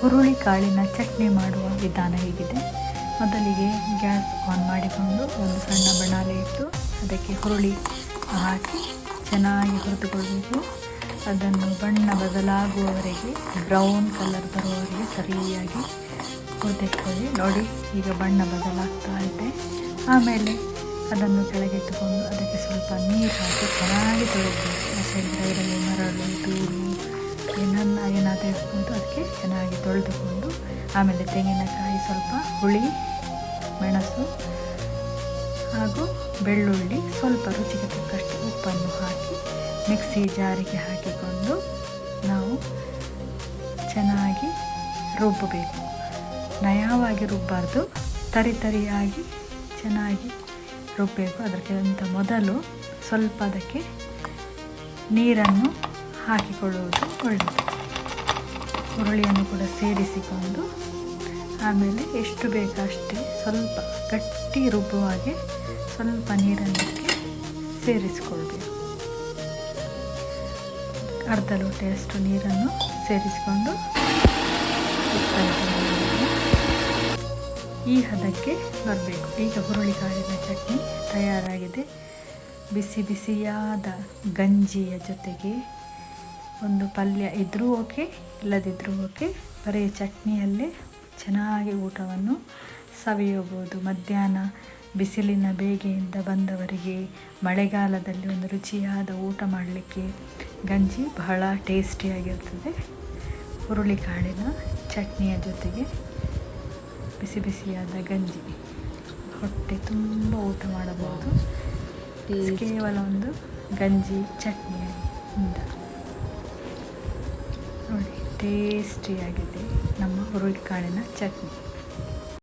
ಹುರುಳಿಕಾಳಿನ ಚಟ್ನಿ ಮಾಡುವ ವಿಧಾನ ಹೀಗಿದೆ. ಮೊದಲಿಗೆ ಗ್ಯಾಸ್ ಆನ್ ಮಾಡಿಕೊಂಡು ಒಂದು ಸಣ್ಣ ಬಾಣಲೆ ಇಟ್ಟು ಅದಕ್ಕೆ ಹುರುಳಿ ಹಾಕಿ ಚೆನ್ನಾಗಿ ಹುರಿದುಕೊಳ್ಬೇಕು. ಅದನ್ನು ಬಣ್ಣ ಬದಲಾಗುವವರೆಗೆ, ಬ್ರೌನ್ ಕಲರ್ ಬರುವವರೆಗೆ ಸರಿಯಾಗಿ ಹುರಿದಿಟ್ಕೊಳ್ಳಿ. ನೋಡಿ, ಈಗ ಬಣ್ಣ ಬದಲಾಗ್ತಾ ಇದೆ. ಆಮೇಲೆ ಅದನ್ನು ಕೆಳಗಿಟ್ಟುಕೊಂಡು ಅದಕ್ಕೆ ಸ್ವಲ್ಪ ನೀರು ಹಾಕಿ ಚೆನ್ನಾಗಿ ತೊಳೆಯಬೇಕು. ಯಾಕೆಂದರೆ ಅದರಲ್ಲಿ ಮರಳು, ಧೂಳು ಏನಾದರೂ ಇಟ್ಕೊಂಡು ಅದಕ್ಕೆ ಚೆನ್ನಾಗಿ ತೊಳೆದುಕೊಂಡು, ಆಮೇಲೆ ತೆಂಗಿನಕಾಯಿ, ಸ್ವಲ್ಪ ಹುಳಿ, ಮೆಣಸು ಹಾಗೂ ಬೆಳ್ಳುಳ್ಳಿ, ಸ್ವಲ್ಪ ರುಚಿಗೆ ತಕ್ಕಷ್ಟು ಉಪ್ಪನ್ನು ಹಾಕಿ ಮಿಕ್ಸಿ ಜಾರಿಗೆ ಹಾಕಿಕೊಂಡು ನಾವು ಚೆನ್ನಾಗಿ ರುಬ್ಬಬೇಕು. ನಯವಾಗಿ ರುಬ್ಬಾರ್ದು, ತರಿಯಾಗಿ ಚೆನ್ನಾಗಿ ರುಬ್ಬಬೇಕು. ಅದಕ್ಕಿಂತ ಮೊದಲು ಸ್ವಲ್ಪ ಅದಕ್ಕೆ ನೀರನ್ನು ಹಾಕಿಕೊಳ್ಳುವುದು ಒಳ್ಳೆಯದು. ಹುರುಳಿಯನ್ನು ಕೂಡ ಸೇರಿಸಿಕೊಂಡು ಆಮೇಲೆ ಎಷ್ಟು ಬೇಕಷ್ಟೇ ಸ್ವಲ್ಪ ಗಟ್ಟಿ ರುಬ್ಬುವ ಹಾಗೆ ಸ್ವಲ್ಪ ನೀರನ್ನಕ್ಕೆ ಸೇರಿಸಿಕೊಳ್ಬೇಕು. ಅರ್ಧ ಲೋಟೆಯಷ್ಟು ನೀರನ್ನು ಸೇರಿಸಿಕೊಂಡು ಈ ಹದಕ್ಕೆ ಬರಬೇಕು. ಈಗ ಹುರುಳಿಕಾಳಿನ ಚಟ್ನಿ ತಯಾರಾಗಿದೆ. ಬಿಸಿ ಬಿಸಿಯಾದ ಗಂಜಿಯ ಜೊತೆಗೆ ಒಂದು ಪಲ್ಯ ಇದ್ದರೂ ಓಕೆ, ಇಲ್ಲದಿದ್ದರೂ ಓಕೆ, ಬರೀ ಚಟ್ನಿಯಲ್ಲೇ ಚೆನ್ನಾಗಿ ಊಟವನ್ನು ಸವಿಯಬಹುದು. ಮಧ್ಯಾಹ್ನ ಬಿಸಿಲಿನ ಬೇಗೆಯಿಂದ ಬಂದವರಿಗೆ ಮಳೆಗಾಲದಲ್ಲಿ ಒಂದು ರುಚಿಯಾದ ಊಟ ಮಾಡಲಿಕ್ಕೆ ಗಂಜಿ ಬಹಳ ಟೇಸ್ಟಿಯಾಗಿರ್ತದೆ. ಹುರುಳಿಕಾಳಿನ ಚಟ್ನಿಯ ಜೊತೆಗೆ ಬಿಸಿ ಬಿಸಿಯಾದ ಗಂಜಿ ಹೊಟ್ಟೆ ತುಂಬ ಊಟ ಮಾಡಬಹುದು. ಕೇವಲ ಒಂದು ಗಂಜಿ ಚಟ್ನಿಯಿಂದ ನೋಡಿ, ಟೇಸ್ಟಿಯಾಗಿದೆ ನಮ್ಮ ಹುರುಳಿಕಾಳಿನ ಚಟ್ನಿ.